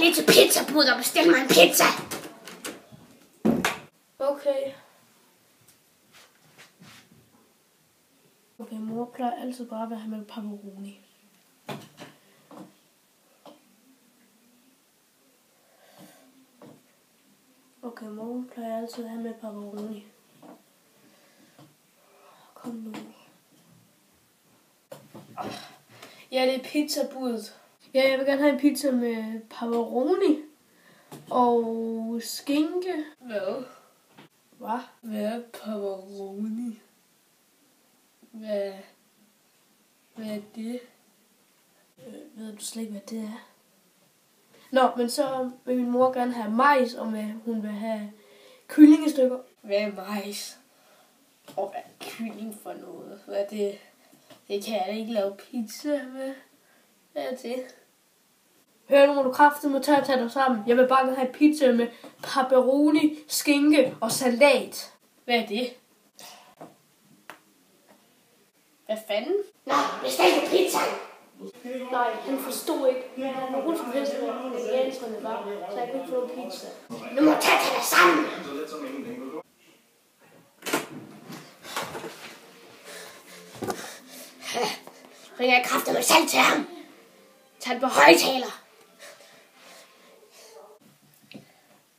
lige til pizzabuddet og bestil mig en pizza. Okay. Okay, mor plejer altid bare at have med pepperoni. Okay, mor plejer altid at have med pepperoni. Kom nu. Ja, det er pizzabuddet. Ja, jeg vil gerne have en pizza med pepperoni og skinke. Hvad? Hvad? Hvad er pepperoni? Hvad er det? Ved du slet ikke, hvad det er? Nå, men så vil min mor gerne have majs, og hun vil have kyllingestykker. Hvad er majs? Og hvad er kylling for noget? Hvad er det? Det kan jeg da ikke lave pizza med. Hvad er det? Hør nu, må du kraftedeme tage dig sammen. Jeg vil bare gerne have pizza med pepperoni, skinke og salat. Hvad er det? Hvad fanden? Nå, bestil du pizzaen. Nej, han forstod ikke. Han havde nogen som helst med indianerne var, så jeg kunne ikke få noget pizza. Nu må du tage dig sammen. Ringer jeg kraftedeme selv til ham. Tag den på højtaler.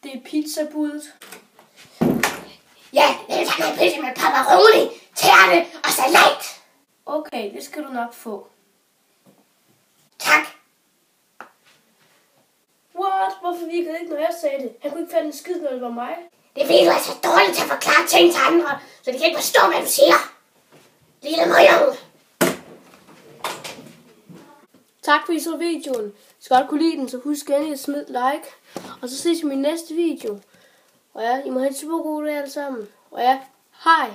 Det er pizzabuddet. Ja, jeg vil tage noget pizza med pepperoni, tærte og salat. Okay, det skal du nok få. Tak. What? Hvorfor virkede det ikke, når jeg sagde det? Han kunne ikke fatte en skid, når det var mig. Det er fordi, du er så dårlig til at forklare ting til andre, så de kan ikke forstå, hvad du siger. Lille møgung. Tak fordi I så videoen. Hvis I godt kunne lide den, så husk endelig at smide like. Og så ses vi i min næste video. Og ja, I må have en super god dag alle sammen. Og ja, hej.